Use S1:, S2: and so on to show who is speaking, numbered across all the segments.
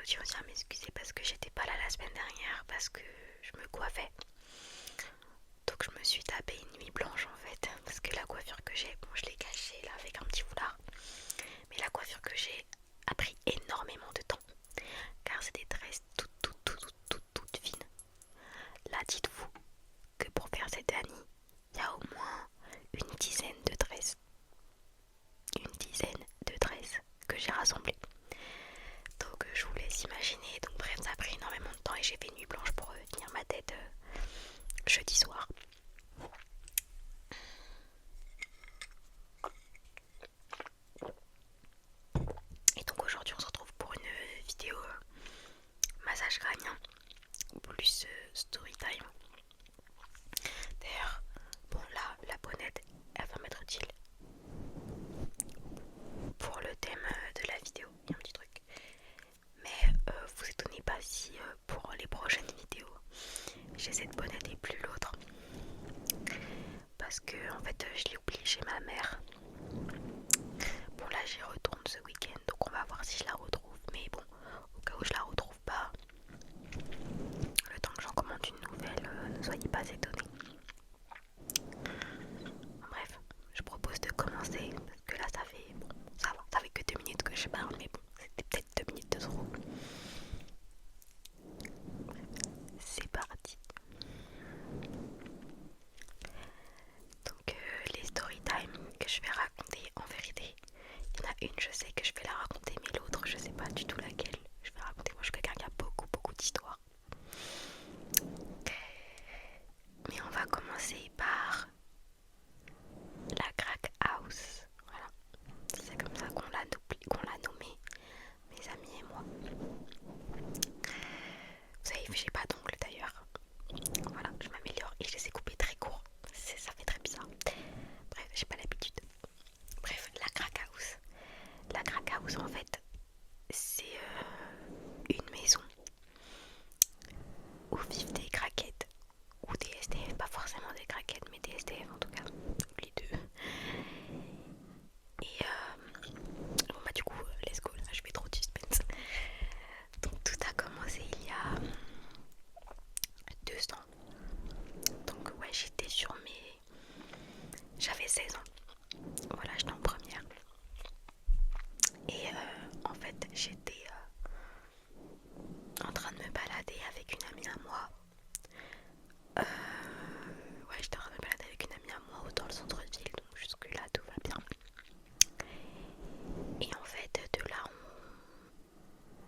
S1: tiens aussi à m'excuser parce que j'étais pas là la semaine dernière parce que je me coiffais. Donc je me suis tapé une nuit blanche en fait. Parce que la coiffure que j'ai, bon je l'ai cachée là avec un petit foulard. Mais la coiffure que j'ai a pris énormément de temps. Car c'est des tresses toutes fines. Là dites-vous que pour faire cette Annie, il y a au moins une dizaine de tresses. Une dizaine de tresses que j'ai rassemblées. Donc je vous laisse imaginer. Donc bref, ça a pris énormément de temps et j'ai fait nuit blanche pour finir ma tête jeudi soir. Et donc aujourd'hui on se retrouve pour une vidéo massage crânien plus story time. D'ailleurs, bon là la bonnette elle va m'être utile pour le thème de la vidéo. Il y a un petit truc. Mais vous étonnez pas si pour les prochaines vidéos j'ai cette bonnette et plus l'autre. Parce que en fait je l'ai oublié chez ma mère. Bon là j'y retourne ce week-end donc on va voir si je la retrouve. Mais bon, au cas où je la retrouve pas, le temps que j'en commande une nouvelle, ne soyez pas étonnés. Bref, je propose de commencer parce que là ça fait, bon ça va, ça fait que 2 minutes que je parle mais bon c'était peut-être 2 minutes de trop. C'est parti. Donc les story time que je vais raconter en vérité, il y en a une je sais que je vais la raconter mais l'autre je sais pas du tout laquelle je vais raconter. Moi je suis quelqu'un qui a beaucoup d'histoires. Mais on va commencer par la crack house. Voilà, c'est comme ça qu'on l'a nommé, mes amis et moi. Vous savez, j'ai pas d'ongles d'ailleurs. Voilà, je m'améliore et je les ai coupés très courts. Ça fait très bizarre. Bref, j'ai pas l'habitude. Bref, la crack house. La crack house en fait, c'est une maison où vivent des craquettes ou des SDF, pas forcément des craquettes mais des SDF en tout cas, les deux. Et bon bah du coup, let's go, là je fais trop de suspense. Donc tout a commencé il y a 2 ans. Donc ouais, j'étais sur mes... J'avais 16 ans. Voilà, j'étais en première. Et en fait, j'étais en train de me balader avec une amie à moi. Ouais, j'étais en train de me balader avec une amie à moi dans le centre-ville, donc jusque là tout va bien. Et en fait, de là,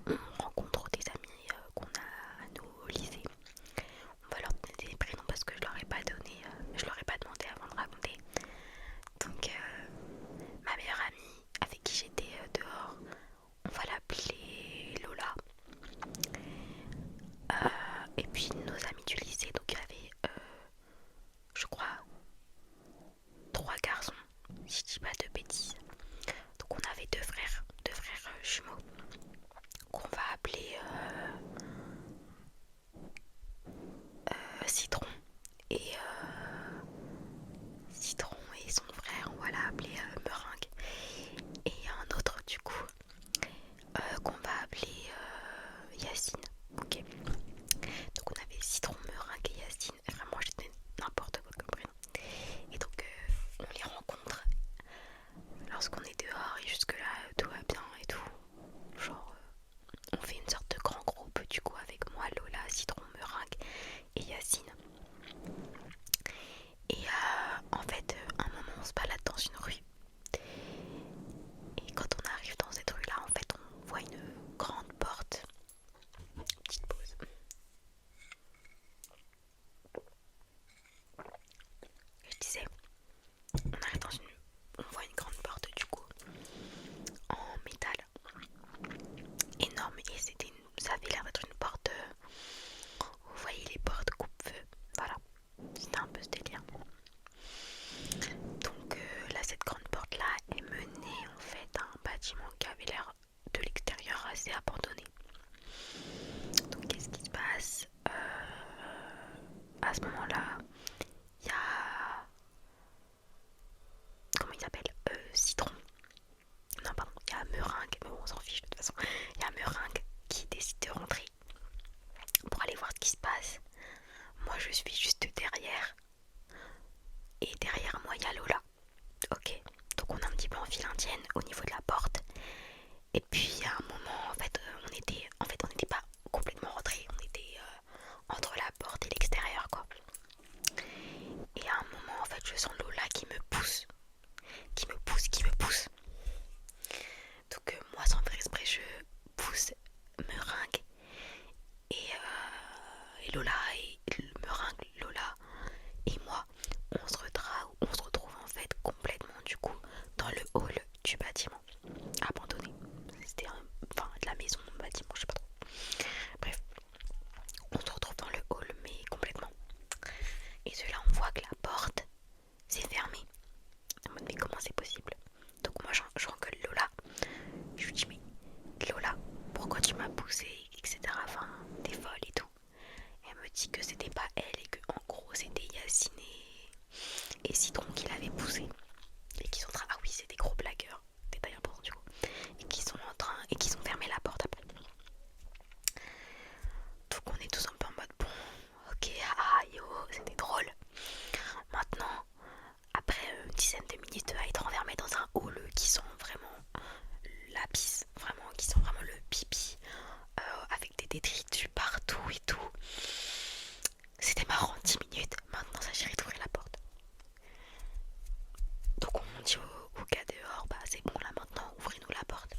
S1: on rencontre des amis qu'on a à nous au lycée. On va leur donner des prénoms parce que je leur ai pas donné, je leur ai pas demandé avant de raconter. Donc, ma meilleure amie avec qui j'étais dehors, on va l'appeler Lola. Et puis nos amis du lycée, donc il y avait, je crois, 3 garçons, si je dis pas de bêtises. Donc on avait deux frères jumeaux qu'on va appeler Citron et Citron et son frère, on va l'appeler Meringue. Et un autre du coup qu'on va appeler Yacine. Ok. Donc on avait Citron, Meringue et Yacine. Vraiment j'étais n'importe quoi comme prénom. Et donc on les rencontre lorsqu'on est dehors et jusque là tout va bien et tout. Genre on fait une sorte de grand groupe du coup avec moi, Lola, Citron, Meringue et Yacine. Et en fait un moment on se balade dans une rue. Et quand on arrive dans cette rue là en fait on voit une grande porte. Petite pause. Je disais, on arrive dans une... On voit une grande porte du coup en métal énorme et ça avait l'air d'être une porte, vous voyez les portes coupe-feu, voilà, c'était un peu ce délire. Donc là cette grande porte là est menée en fait à un bâtiment qui avait l'air de l'extérieur assez abandonné. Donc qu'est-ce qui se passe à ce moment là? Il y a... Comment il s'appelle? Citron. Non pardon, il y a Meringue, mais bon on s'en fiche de toute façon. Il y a Meringue qui décide Et puis à un moment, on n'était pas complètement rentrés, on était entre la porte et l'extérieur, quoi. Et à un moment, en fait, je sens Lola qui me pousse, qui me pousse. Donc moi, sans faire exprès, je pousse Meringue et Lola, et Meringue, Lola et moi, on se retrouve en fait complètement du coup dans le hall du bâtiment abandonné. C'était enfin de la maison, bâtiment, je sais pas trop. Bref, on se retrouve dans le hall mais complètement. Et de là on voit que la porte s'est fermée. En mode mais comment c'est possible? Donc moi j'engueule Lola. Je lui dis mais Lola, pourquoi tu m'as poussé, etc. Enfin, t'es folle et tout. Et elle me dit que c'était pas elle et que en gros c'était Yacine et Citron qui l'avaient poussé. Et qu'ils sont en train. Ah oui, c'est des gros blagueurs. Détail important du coup. Et qu'ils sont en train. Et qu'ils ont fermé la porte après. Donc on est tous un peu en mode bon, ok, ah yo, c'était drôle. Maintenant, après une dizaine de minutes à être enfermé dans un hall qui sent vraiment la pisse, vraiment, qui sent vraiment le pipi, avec des détritus partout et tout. C'était marrant, 10 minutes. Maintenant, ça chérie d'ouvrir la porte. Donc on dit au gars dehors, bah c'est bon là maintenant, ouvrez-nous la porte.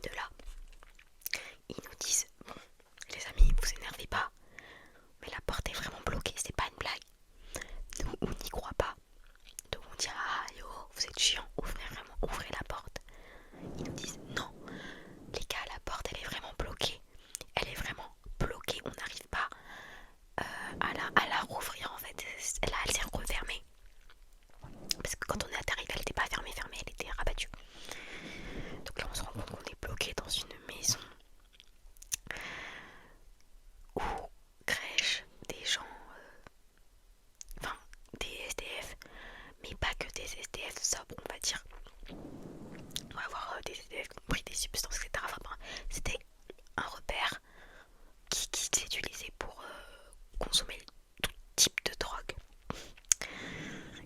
S1: De là, ils nous disent, bon les amis, vous énervez pas, mais la porte est vraiment bloquée, c'est pas une blague. Nous, on n'y croit pas. Donc on dit, ah yo, vous êtes chiants, ouvrez la porte. Ils nous disent, non, les gars, la porte elle est vraiment bloquée. Elle est vraiment bloquée, on n'arrive pas à la rouvrir en fait. Là, elle s'est refermée. Parce que quand on est arrivé, elle n'était pas fermée, elle était rabattue. Donc là, on se rend compte qu'on est bloqué dans une maison où crèchent des gens, enfin des SDF, mais pas que des SDF sobres, on va dire. On va avoir des SDF qui ont pris des substances, etc. Enfin, ben, c'était un repère qui s'est utilisé pour consommer tout type de drogue.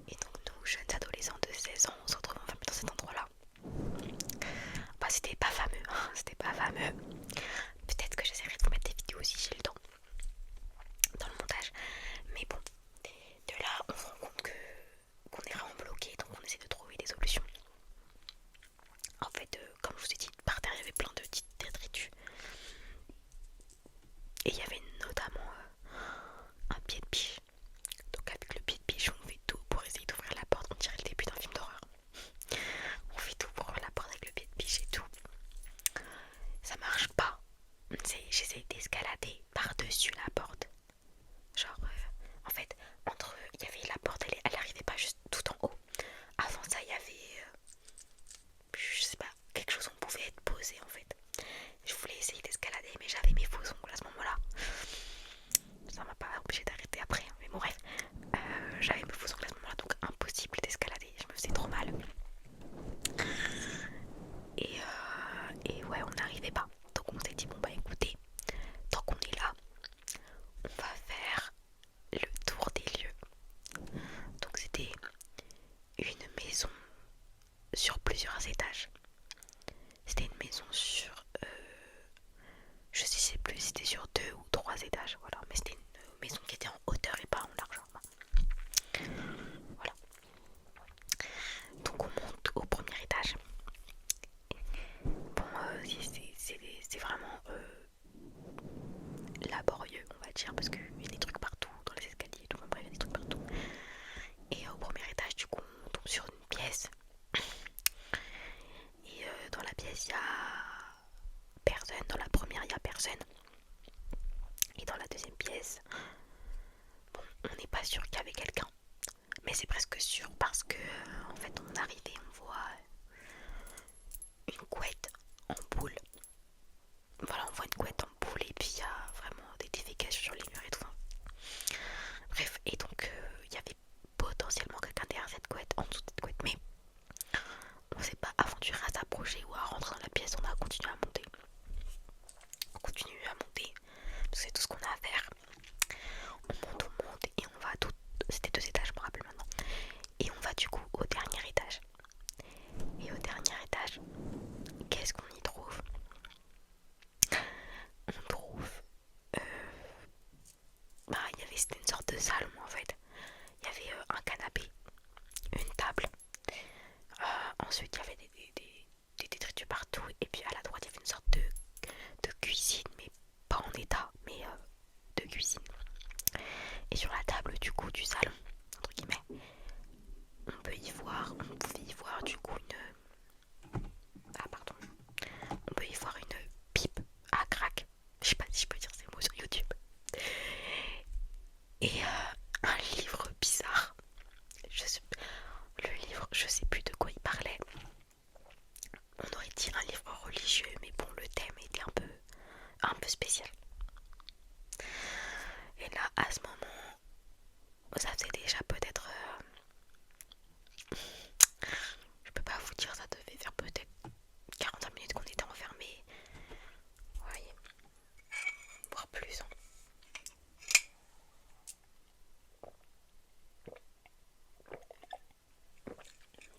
S1: Et donc nous, jeunes adolescents de 16 ans, on se retrouve enfermés dans cet endroit-là. Bah c'était pas fameux, hein, c'était pas fameux. Peut-être que j'essaierai de vous mettre des vidéos si j'ai le temps dans le montage. Mais bon, de là on se rend compte qu'on est vraiment bloqué, donc on essaie de trouver des solutions. En fait, comme je vous ai dit, par terre il y avait plein de petites détritus. Et il y avait notamment un pied de biche. Donc avec le pied de biche, on fait tout pour essayer d'ouvrir la porte. On dirait le début d'un film d'horreur. On fait tout pour ouvrir la porte avec le pied de biche et tout. Ça marche pas. J'essaie d'escalader par-dessus la porte. Genre, en fait, il y avait la porte, elle arrivait pas juste tout en haut. Avant ça, il y avait, je sais pas, quelque chose où on pouvait être posé en fait. Je voulais essayer d'escalader, mais j'avais mes faux ongles à ce moment-là. Ça m'a pas obligé d'arrêter après, mais bon bref. J'avais mes faux ongles à ce moment-là, donc impossible d'escalader. Je me faisais trop mal. Et ouais, on n'arrivait pas. Donc on s'est dit, bon bah écoutez, tant qu'on est là, on va faire le tour des lieux. Donc c'était une maison sur plusieurs étages. C'était une maison sur, je sais plus si c'était sur 2 ou 3 étages, voilà. Mais c'était une maison qui était en hauteur et pas en largeur. Voilà. Donc on monte au premier étage. Bon, c'est vraiment laborieux, on va dire, parce qu'il y a des trucs partout dans les escaliers et tout. Enfin, bref, il y a des trucs partout. Et au premier étage, du coup, on tombe sur une pièce. Et dans la pièce, il y a personne. Dans la première, il y a personne. Et dans la deuxième pièce, bon, on n'est pas sûr qu'il y avait quelqu'un. Mais c'est presque sûr parce que, en fait, on arrive et on voit une couette en boule. Voilà, on voit une couette en boule et puis il y a vraiment des défécations sur les murs et tout. Bref, et donc il y avait potentiellement quelqu'un derrière cette couette, en dessous de cette couette, mais on s'est pas aventuré à s'approcher ou à rentrer dans la pièce, on a continué à monter. On continue à monter, parce que c'est tout ce qu'on a à faire. salon en fait. Il y avait un canapé, une table. Ensuite, il y avait des détritus partout. Et puis à la droite, il y avait une sorte de cuisine, mais pas en état, mais de cuisine. Et sur la table du coup du salon, entre guillemets, on pouvait y voir du coup ah pardon, on peut y voir une pipe à crack. Je sais pas si je peux dire ces mots sur YouTube. Et un livre bizarre. Le livre, je sais plus de quoi il parlait. On aurait dit un livre religieux, mais bon, le thème était un peu spécial. Et là, à ce moment, ça faisait déjà peut-être... je peux pas vous dire, ça devait faire peut-être 45 minutes qu'on était enfermés. Vous voyez, voire plus. Hein.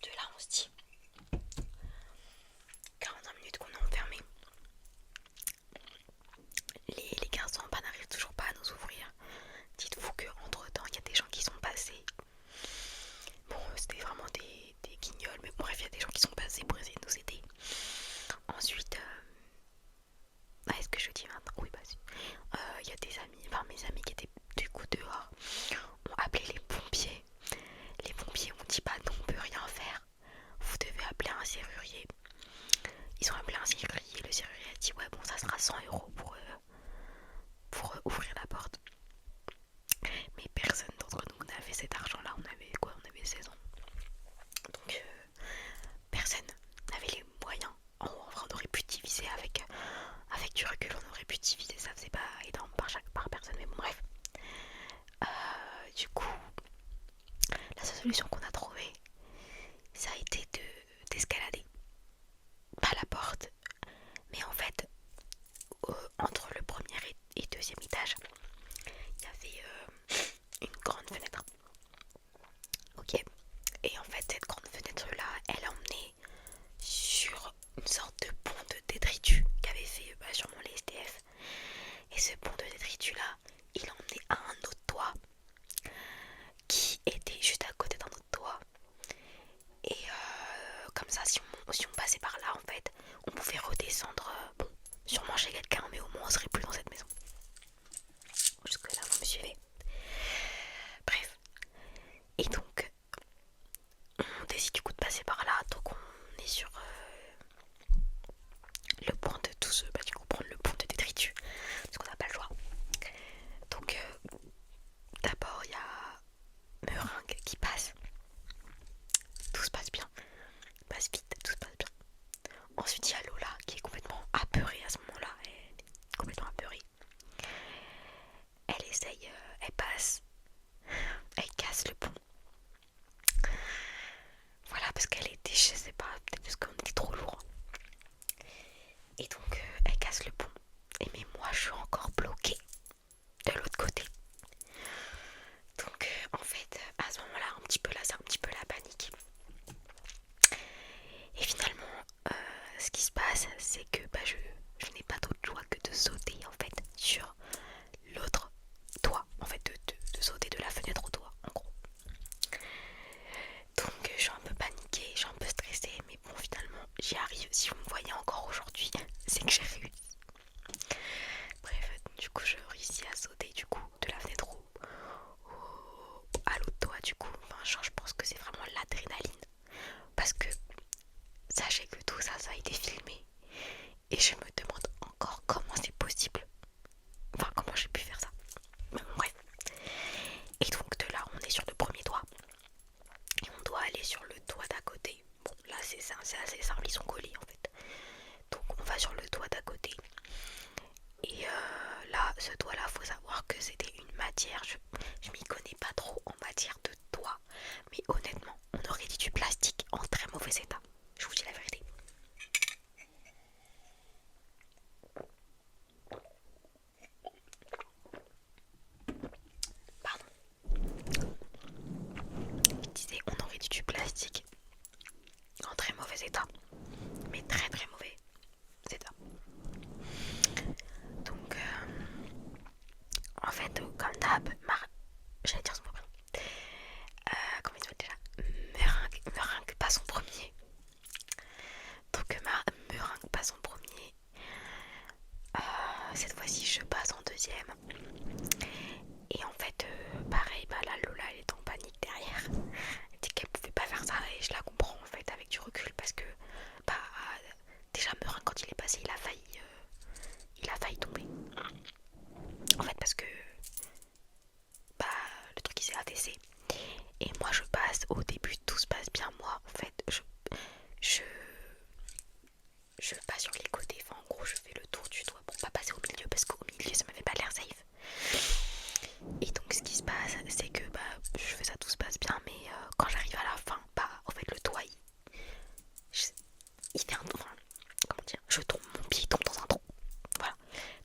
S1: De là, on se dit 45 minutes qu'on est enfermés. Les garçons en bas n'arrivent toujours pas à nous ouvrir. Dites-vous qu'entre temps, il y a des gens qui sont passés. Bon, c'était vraiment des guignols, mais bref, il y a des gens qui sont passés pour essayer de nous aider. Ensuite, est-ce que je dis maintenant? Oui, bah si. Il y a des amis, enfin mes amis qui étaient du coup dehors, ont appelé les pompiers. Les pompiers ont dit bah non, on peut rien faire. Vous devez appeler un serrurier. Ils ont appelé un serrurier. Le serrurier a dit ouais bon ça sera 100 € pour ouvrir la porte. Mais personne d'entre nous n'avait cet argent-là. On avait quoi? On avait 16 ans. Donc personne n'avait les moyens. En vrai, on aurait pu diviser avec du recul, on aurait pu diviser. Ça faisait pas énorme par personne, mais bon bref. Du coup, la seule solution qu'on a trouvée, ça a été d'escalader. Pas la porte, mais en fait, entre le premier et deuxième étage, il y avait une grande fenêtre. Ok. Et en fait, cette grande fenêtre-là, elle emmenait sur une sorte de pont de détritus qu'avait fait sûrement les SDF. Et ce pont de détritus-là, il emmenait à un autre toit qui était juste à côté d'un autre toit. Et comme ça, si on passait par là, en fait, on pouvait redescendre, bon, sûrement chez quelqu'un, mais au moins on serait plus dans cette maison. Jusque là, vous me suivez? Bref. Et donc, on décide du coup de passer par là, donc on est sur le point de tout ce, du coup prendre le pont de détritus, parce qu'on n'a pas le choix. Donc d'abord il y a Meringue qui passe, tout se passe bien, il passe vite, tout se passe bien. Ensuite il y a Lola qui est complètement apeurée à ce moment-là, elle est complètement apeurée. Elle essaye, elle passe, elle casse le pont. Voilà, parce qu'elle était, je sais pas, peut-être parce qu'on était trop lourd. Et donc elle casse le pont. Et mais moi je suis encore bloquée de l'autre côté. Donc en fait à ce moment là c'est un petit peu la panique. Et finalement ce qui se passe c'est que je n'ai pas d'autre choix que de sauter en fait sur l'autre toit. En fait de sauter de la fenêtre au toit en gros. Donc je suis un peu paniquée, je suis un peu stressée, mais bon finalement j'y arrive. Si vous me voyez encore aujourd'hui, c'est que j'ai réussi. Bref, du coup je réussis à sauter du coup de il s'est affaissé. Et moi je passe, au début tout se passe bien, moi en fait je, je passe sur les côtés, enfin en gros je fais le tour du toit pour pas passer au milieu parce qu'au milieu ça m'avait pas l'air safe. Et donc ce qui se passe c'est que je fais ça, tout se passe bien, mais quand j'arrive à la fin, en fait le toit il fait un trou, enfin, comment dire, je tombe, mon pied tombe dans un trou, voilà.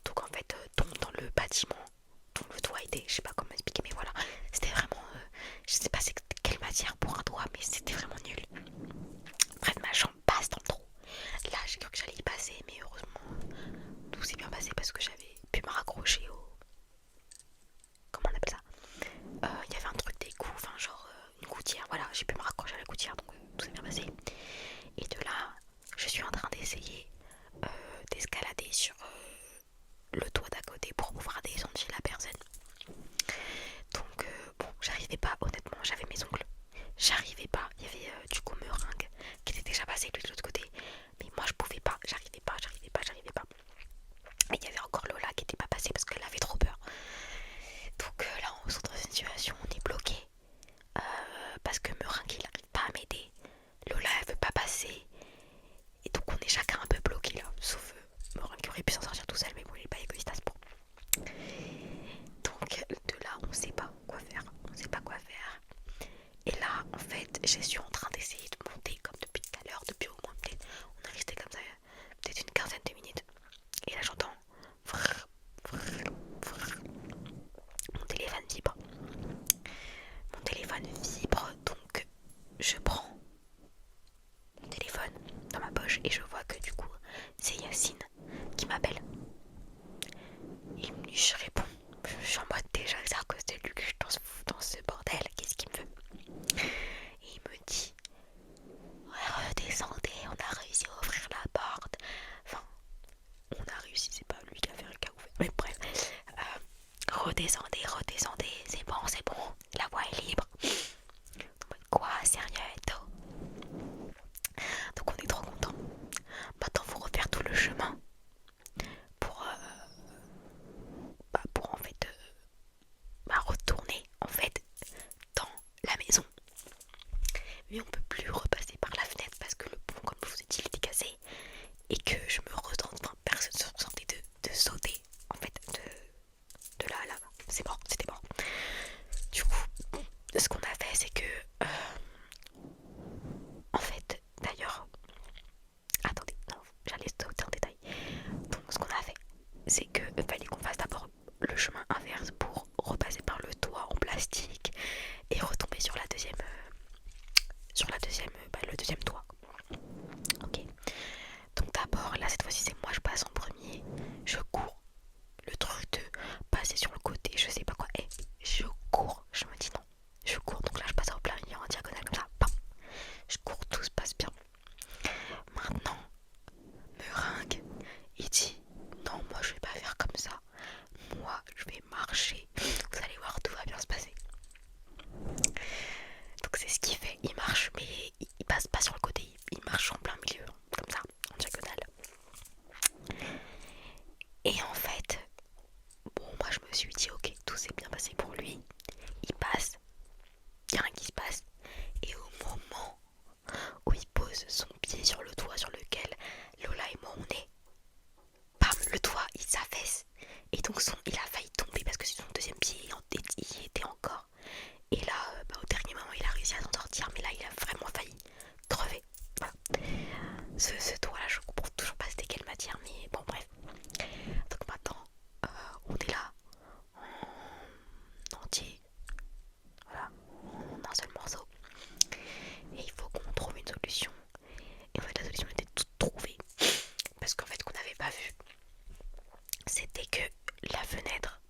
S1: Donc en fait tombe dans le bâtiment dont le toit était, je sais pas comment expliquer, mais voilà, c'était vraiment, je sais pas c'est quelle matière pour un toit, mais c'était vraiment nul. Bref, ma jambe passe dans le trou. Là j'ai cru que j'allais y passer, mais heureusement tout s'est bien passé parce que j'avais pu me raccrocher au, comment on appelle ça, il y avait un truc d'égout, enfin genre une gouttière, voilà, j'ai pu me raccrocher à la gouttière, donc tout s'est bien passé. Et de là je suis en train d'essayer d'escalader sur le toit d'à côté pour pouvoir descendre chez la personne. Donc bon, j'arrivais pas, honnêtement, j'avais mes ongles, j'arrivais pas, il y avait du coup Meringue qui était déjà passé lui de l'autre côté, mais moi je pouvais pas, j'arrivais pas. Et il y avait encore Lola qui était pas passée parce qu'elle avait trop peur. Donc là on se retrouve dans une situation, on est bloqué parce que Meringue il arrive pas à m'aider, Lola elle veut pas passer, et donc on est chacun un peu bloqué là, sauf Meringue qui aurait pu s'en sortir tout seul, mais bon il est pas égoïste à ce point. Donc de là on sait pas quoi faire, et là en fait je suis en train d'essayer de monter comme depuis tout à l'heure, depuis au moins peut-être, on est resté comme ça peut-être une quinzaine de minutes, et là j'entends mon téléphone vibre, donc je prends mon téléphone dans ma poche et je vois que du coup c'est Yacine qui m'appelle. Et je réponds, je suis en mode déjà c'est à cause de lui que je suis dans ce bordel, qu'est-ce qu'il me veut. Et il me dit ouais, redescendez, on a réussi à ouvrir la porte. Enfin, on a réussi, c'est pas lui qui a fait le cas ouvert, mais bref, redescendez, c'est bon, la voie est libre. Quoi, sérieux et tout. Donc on est trop content. Maintenant faut refaire tout le chemin pour en fait retourner en fait dans la maison. Mais on peut plus repasser par la fenêtre parce que le pont, comme je vous ai dit, il était cassé et que je me retente, enfin personne ne se ressentait de sauter en fait de là à là. C'est mort, c'était mort. Du coup, ce qu'on a fait c'est que en fait, d'ailleurs, attendez, non, j'allais sauter en détail. Donc ce qu'on a fait, c'est que fallait qu'on fasse d'abord le chemin inverse pour repasser par le toit en plastique et retomber sur le deuxième toit. Ok. Donc d'abord, là cette fois-ci c'est moi je passe en premier, je cours. Le truc de passer sur le côté, je sais pas quoi, et je cours. Je me dis non, je cours. Donc là je passe en plein milieu en diagonale comme ça, bam. Je cours, tout se passe bien. Maintenant, Meringue, il dit non, moi je vais pas faire comme ça. Moi je vais marcher. Vous allez voir, tout va bien se passer. Donc c'est ce qu'il fait. Il marche, mais il passe pas sur le côté. Il marche en plein milieu, comme ça, en diagonale. Et en fait, bon, moi je me suis dit ok, tout s'est bien passé pour lui. Il passe, il y a rien qui se passe. Et au moment où il pose son pied sur le toit sur lequel Lola et moi on est, bam, le toit il s'affaisse. Et donc il a failli tomber parce que son deuxième pied il y était encore. Et là, au dernier moment il a réussi à s'en sortir, mais là il a vraiment failli crever. Voilà. Ce toit là, je comprends toujours pas c'était quelle matière, mais bon bref. Donc maintenant, on est là, en entier, voilà, en un seul morceau. Et il faut qu'on trouve une solution. Et en fait la solution était toute trouvée. Parce qu'en fait ce qu'on n'avait pas vu, c'était que la fenêtre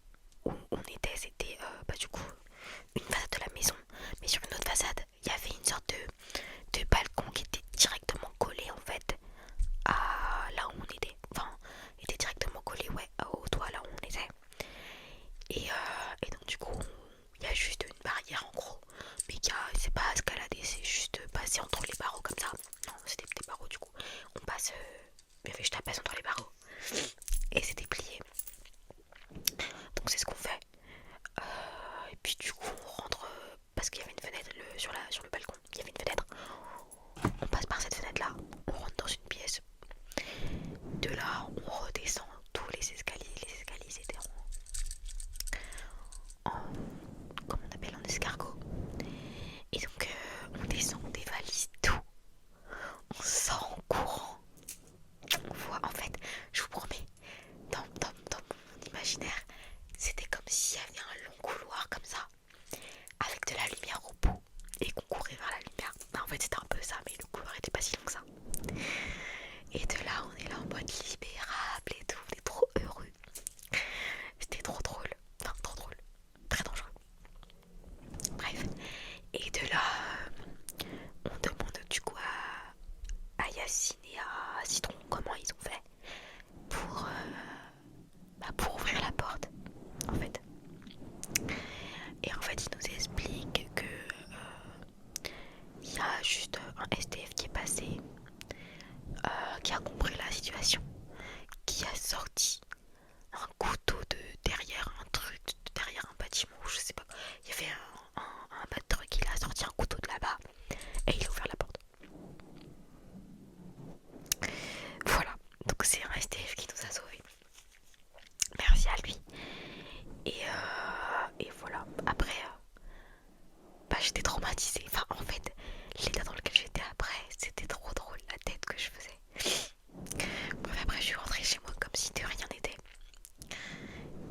S1: où on était, c'était du coup une façade de la maison. Mais sur une autre façade, il y avait une sorte de balcon qui était directement collé en fait à là où on était. Enfin, était directement collé au toit là où on était. Et donc du coup, il y a juste une barrière en gros. Mais c'est pas escaladé, c'est juste passer entre les barreaux comme ça. Non, c'était des barreaux du coup. On passe, il y avait juste à passer entre les barreaux. Et c'était plié. Donc c'est ce qu'on fait. Et puis du coup on rentre et qu'on courait vers la lumière. Bah, en fait c'était un peu ça, mais le couloir était pas si long que ça. Et de là on est là en mode libérable et tout, on est trop heureux. C'était trop drôle, enfin trop drôle, très dangereux. Bref, et de là on demande du coup à Yacine et à Citron comment ils ont fait pour, pour ouvrir la porte en fait. Et en fait ils nous expliquent que il y a juste un SDF qui est passé, qui a compris la situation, qui a sorti un couteau de derrière un truc, de derrière un bâtiment, je sais pas. Il y avait un bas de truc, il a sorti un couteau de là-bas et il a ouvert la porte. Voilà, donc c'est un SDF qui nous a sauvés. Merci à lui. Et voilà, après, j'étais traumatisée. Enfin, en fait, l'état dans lequel j'étais après, c'était trop drôle, la tête que je faisais. Bref, après, je suis rentrée chez moi comme si de rien n'était.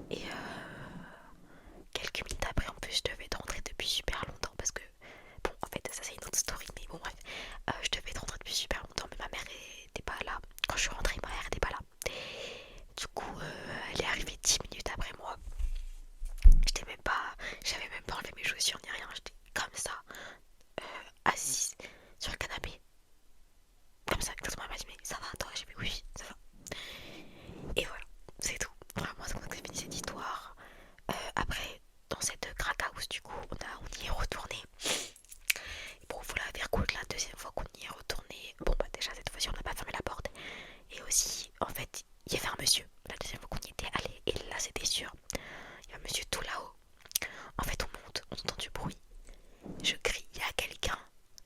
S1: Et quelques minutes après, en plus, je devais être rentrée depuis super longtemps parce que, bon, en fait, ça c'est une autre story, mais bon, bref, je devais être rentrée depuis super longtemps, mais ma mère était pas là. Quand je suis rentrée, ma mère était pas là. Du coup, elle est arrivée 10 minutes après moi. J'avais même pas enlevé mes chaussures ni rien, j'étais comme ça, assise sur le canapé. Comme ça, exactement, elle m'a dit, mais ça va toi? J'ai dit, oui, ça va. Et voilà, c'est tout. Vraiment, c'est comme ça que c'est fini cette histoire. Après, dans cette crack house, du coup, on y est retourné. Et bon, faut la faire cool, la deuxième fois qu'on y est retourné. Bon, bah, déjà, cette fois-ci, on n'a pas fermé la porte. Et aussi, en fait, il y avait un monsieur. La deuxième fois qu'on y était allé, et là, c'était sûr. Il y a un monsieur tout là-haut. En fait, on monte, on entend du bruit. Je crie, il y a quelqu'un.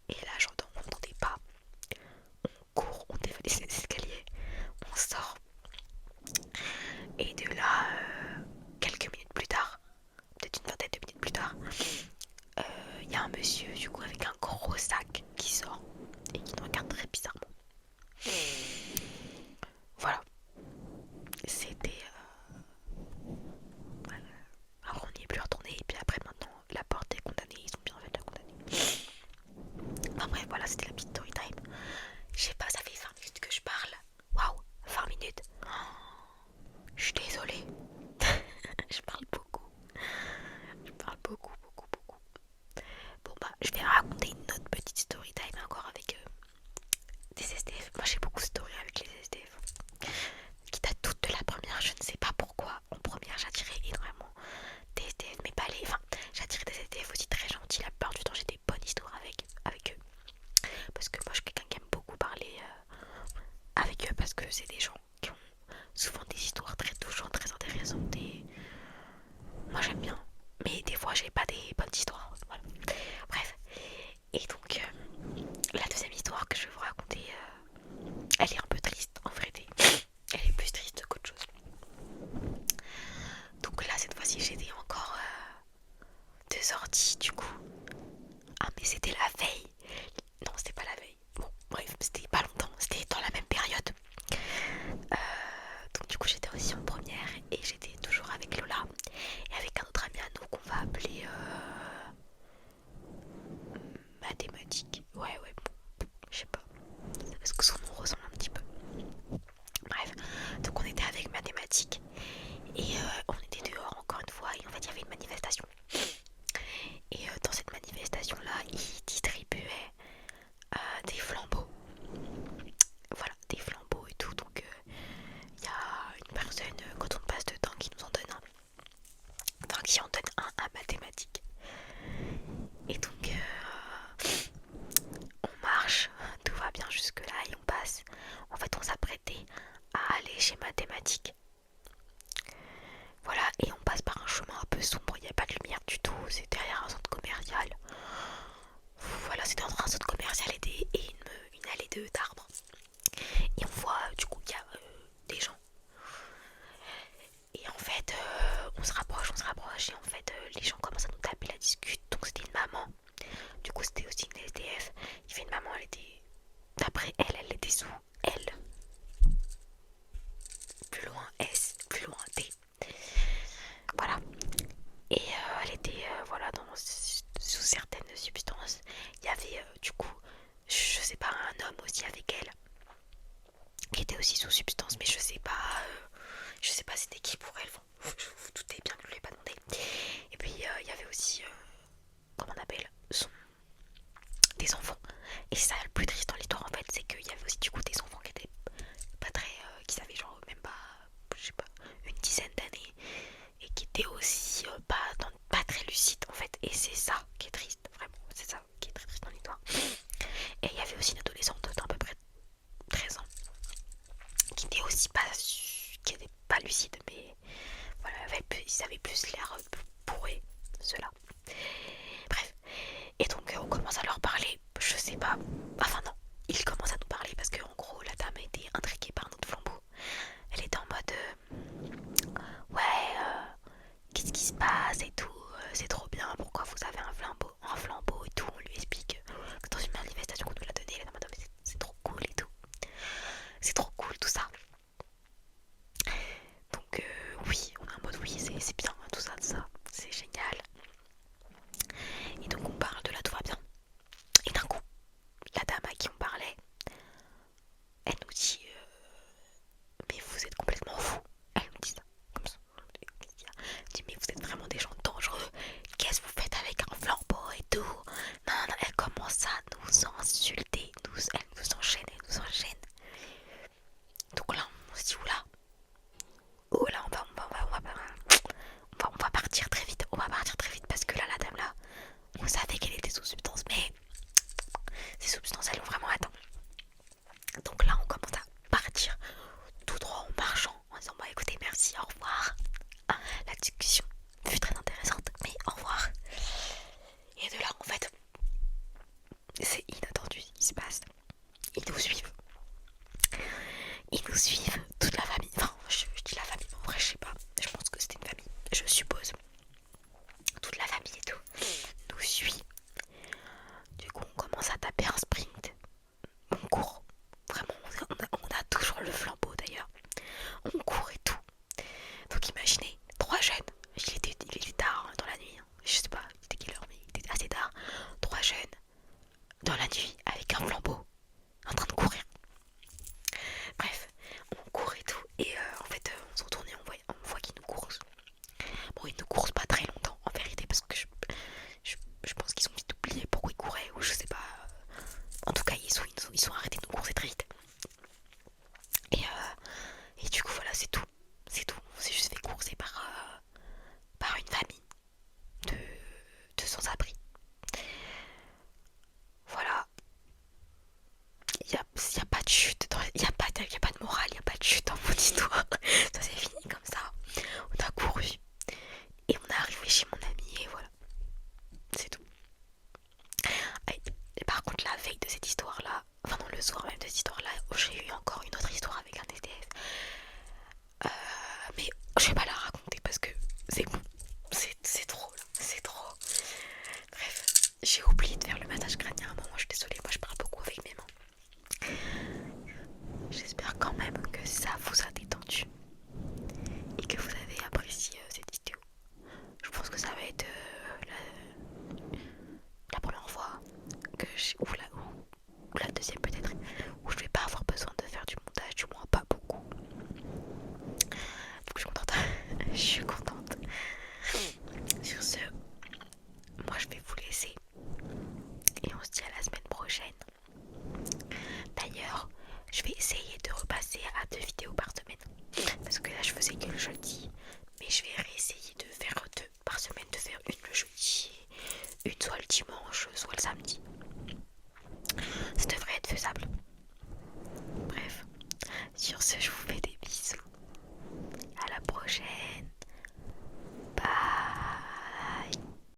S1: Et là, j'entends, on n'entendait pas. On court, on dévale les escaliers, on sort. Et de là, quelques minutes plus tard, peut-être une vingtaine de minutes plus tard, il y a un monsieur du coup avec un gros sac qui sort et qui nous regarde très bizarrement. Voilà, c'était... alors on n'y est plus retourné et puis après maintenant la porte est condamnée, ils ont bien fait de la condamner. Enfin bref, voilà, c'était la petite story time. Je sais pas, ça fait 20 minutes que je parle. Waouh, 20 minutes. Je suis désolée. Je parle beaucoup. Je parle beaucoup, beaucoup, beaucoup. Bon bah, je vais raconter une autre petite story time encore avec des SDF. Moi j'ai beaucoup de stories avec les SDF. Qui datent toutes de la première, je ne sais pas pourquoi. En première, j'attirais énormément des SDF, mais pas les... Enfin, j'attirais des SDF aussi très gentils. La plupart du temps, j'ai des bonnes histoires avec eux. Parce que moi, je suis quelqu'un qui aime beaucoup parler avec eux parce que c'est des gens qui ont souvent des histoires très touchantes, très intéressantes et moi j'aime bien. Mais des fois, j'ai pas des bonnes histoires. Voilà. Bref. Et donc, la deuxième histoire que je vais vous raconter, elle est un peu triste en vérité. Elle est plus triste qu'autre chose. Donc là, cette fois-ci, j'étais encore de sortie du coup. Ah, mais c'était la veille. Non, c'était pas la veille. Bon, bref, c'était pas longtemps. C'était dans la même période. Donc du coup, j'étais aussi en première et j'étais toujours avec Lola et avec un autre ami à nous qu'on va appeler mathématiques. Ouais, bon, je sais pas. Parce que son nom ressemble un petit peu. Bref, donc on était avec mathématiques et on était dehors encore une fois et en fait il y avait une manifestation. Et dans cette manifestation là, ils distribuaient des flambeaux. Voilà, des flambeaux et tout. Donc il y a une personne, quand on passe dedans, qui nous en donne un. Enfin, qui en donne un à mathématiques. Et donc on marche, tout va bien jusque là et on passe. En fait on s'apprêtait à aller chez mathématiques. Voilà, et on passe par un chemin un peu sombre, il n'y a pas de lumière du tout, c'est derrière un centre commercial. Voilà, c'est entre un centre commercial et une allée d'arbres. Et on voit du coup qu'il y a des gens. Et en fait, on se rapproche, et en fait, les gens commencent à nous taper la discute. Donc c'était une maman. Du coup, c'était aussi une SDF. Il fait une maman, elle était. D'après elle, elle était sous L. Plus loin S, plus loin D. Voilà. Et elle était voilà dans sous certaines substances. Il y avait du coup, je sais pas, un homme aussi avec elle qui était aussi sous substance, mais je sais pas c'était qui pour elle. Enfin, vous doutez bien que je ne l'ai pas demandé. Et puis il y avait aussi, comment on appelle, des enfants. Et c'est ça le plus triste dans l'histoire en fait, c'est qu'il y avait aussi du coup des enfants qui étaient pas très, qui avaient genre même pas, je sais pas, une dizaine d'années et qui étaient aussi pas très lucides en fait. Et c'est ça qui est triste, vraiment, c'est ça qui est très triste dans l'histoire. Et il y avait aussi une adolescente d'à peu près 13 ans qui était aussi qui était pas lucide, mais voilà, ils avaient plus l'air bourrés, ceux-là. Bref, et donc on commence à leur parler, je sais pas, enfin non, ils commencent à nous parler parce que en gros la dame a été intriguée par notre flambeau. Elle était en mode ouais, qu'est-ce qui se passe et tout, c'est trop bien, pourquoi vous avez un flambeau et tout. On lui explique que dans une manifestation qu'on nous l'a donné, elle est en mode mais c'est trop cool et tout, c'est trop cool tout ça. Donc oui, on est en mode oui, c'est bien, tout ça, c'est génial. Et donc on parle de là, tout va bien. Et d'un coup, la dame à qui on parlait, elle nous dit mais vous êtes complètement fous. Elle nous dit ça, comme ça. Elle dit mais vous êtes vraiment des gens dangereux. Qu'est-ce que vous faites avec un flambeau et tout? Non, non, elle commence à nous insulter. Elle nous enchaîne, elle nous enchaîne. Donc là, on se dit oula. Oula, on va partir très vite. On va partir très vite parce que là, la dame là, on savait qu'elle était sous substance, mais ces substances, elles l'ont vraiment atteint. Donc là, on commence à partir tout droit en marchant, en disant bah écoutez, merci, au revoir. La discussion fut très intéressante, mais au revoir. Et de là, en fait, c'est inattendu ce qui se passe. Ils nous suivent. Ils nous suivent, toute la famille. Enfin, je dis la famille, mais en vrai, je sais pas. Je pense que c'était une famille, je suppose. Toute la famille et tout nous suit. Du coup, on commence à taper un sprint. On court. Vraiment, on a toujours le flambeau d'ailleurs. On court et tout. Donc imaginez, 3 jeunes. Il était tard dans la nuit. Je sais pas, c'était quelle heure, mais il était assez tard. 3 jeunes dans la nuit avec un flambeau en train de courir. Bref, on court et tout. Et en fait, on se retourne et on voit qu'ils nous coursent. Bon, ils ne courent pas très longtemps en vérité parce que je pense qu'ils ont vite oublié pourquoi ils couraient ou je sais pas. En tout cas, ils sont arrêtés de nous courser très vite. Et du coup, voilà, c'est tout. C'est tout. On s'est juste fait courser par une famille de sans-abri. Voilà. Il y a pas de chute. Il y a pas de morale. Il n'y a pas de chute dans mon histoire. Ça s'est fini comme ça. On a couru. Et on est arrivé chez mon ami. Et voilà. C'est tout. Et par contre, la veille de cette histoire-là, enfin non, le soir même de cette histoire-là, j'ai eu encore une autre histoire avec un SDF. Mais je vais pas la raconter parce que c'est bon. C'est trop là. C'est trop. Bref, j'ai oublié de faire le massage crânien à un moment. Je suis désolée, moi je parle beaucoup avec mes mains. J'espère quand même que ça vous a détendu et que vous avez apprécié cette vidéo. Je pense que ça va être la première fois que ou la deuxième peut-être où je vais pas avoir besoin de faire du montage, du moins pas beaucoup. Donc je suis contente. Je suis contente. Sur ce, moi je vais vous laisser et on se dit à la semaine prochaine. D'ailleurs, je vais essayer de repasser à 2 vidéos par semaine parce que là je faisais que le jeudi, mais je vais réessayer de faire 2 par semaine, de faire une le jeudi et une soit le dimanche, soit le samedi. Ça devrait être faisable.